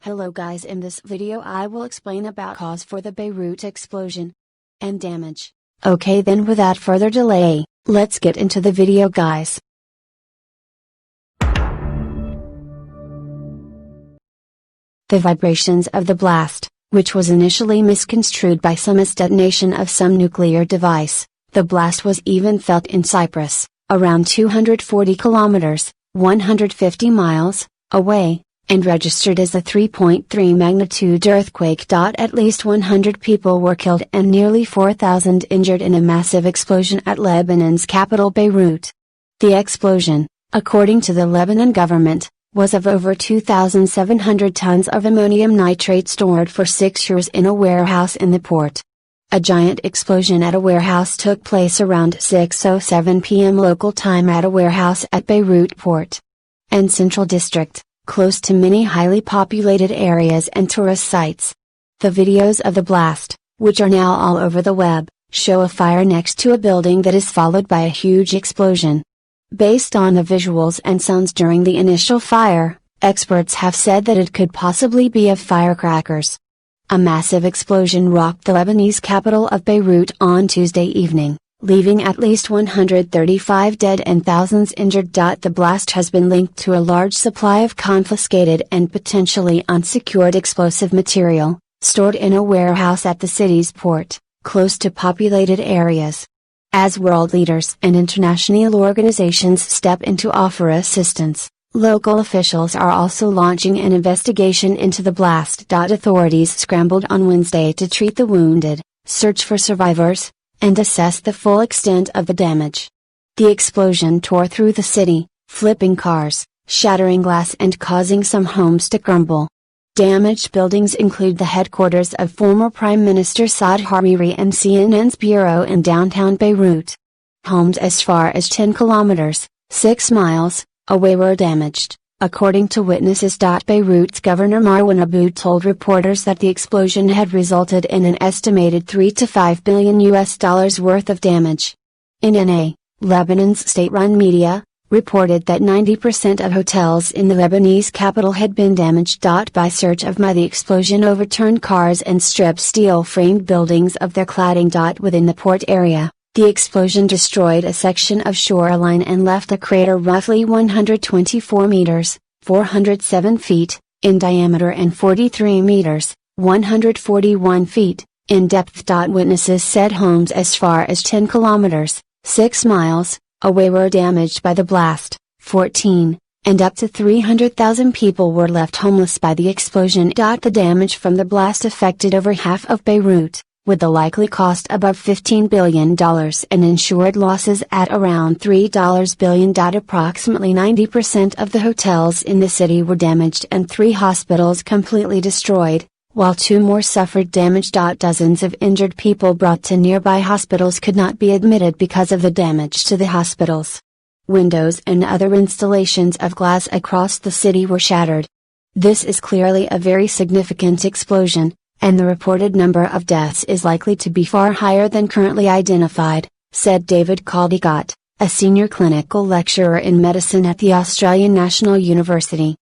Hello guys, in this video I will explain about cause for the Beirut explosion and damage. Okay, then without further delay, let's get into the video guys. The vibrations of the blast, which was initially misconstrued by some as detonation of some nuclear device. The blast was even felt in Cyprus, around 240 kilometers, 150 miles, away, and registered as a 3.3 magnitude earthquake. At least 100 people were killed and nearly 4,000 injured in a massive explosion at Lebanon's capital Beirut. The explosion, according to the Lebanon government, was of over 2,700 tons of ammonium nitrate stored for 6 years in a warehouse in the port. A giant explosion at a warehouse took place around 6:07 p.m. local time at a warehouse at Beirut Port and Central District, close to many highly populated areas and tourist sites. The videos of the blast, which are now all over the web, show a fire next to a building that is followed by a huge explosion. Based on the visuals and sounds during the initial fire, experts have said that it could possibly be of firecrackers. A massive explosion rocked the Lebanese capital of Beirut on Tuesday evening, leaving at least 135 dead and thousands injured. The blast has been linked to a large supply of confiscated and potentially unsecured explosive material, stored in a warehouse at the city's port, close to populated areas. As world leaders and international organizations step in to offer assistance, local officials are also launching an investigation into the blast. Authorities scrambled on Wednesday to treat the wounded, search for survivors, and assess the full extent of the damage. The explosion tore through the city, flipping cars, shattering glass and causing some homes to crumble. Damaged buildings include the headquarters of former Prime Minister Saad Hariri and CNN's bureau in downtown Beirut. Homes as far as 10 kilometers, 6 miles, away were damaged, according to witnesses. Beirut's Governor Marwan Abu told reporters that the explosion had resulted in an estimated $3 to $5 billion worth of damage. INA, Lebanon's state-run media, reported that 90% of hotels in the Lebanese capital had been damaged. By search of the explosion overturned cars and stripped steel-framed buildings of their cladding. Within the port area, the explosion destroyed a section of shoreline and left a crater roughly 124 meters, 407 feet, in diameter and 43 meters, 141 feet, in depth. Witnesses said homes as far as 10 kilometers, 6 miles, away were damaged by the blast, 14, and up to 300,000 people were left homeless by the explosion. The damage from the blast affected over half of Beirut, with the likely cost above $15 billion and insured losses at around $3 billion. Approximately 90% of the hotels in the city were damaged and 3 hospitals completely destroyed, while 2 more suffered damage. Dozens of injured people brought to nearby hospitals could not be admitted because of the damage to the hospitals. Windows and other installations of glass across the city were shattered. This is clearly a very significant explosion, and the reported number of deaths is likely to be far higher than currently identified, said David Caldicott, a senior clinical lecturer in medicine at the Australian National University.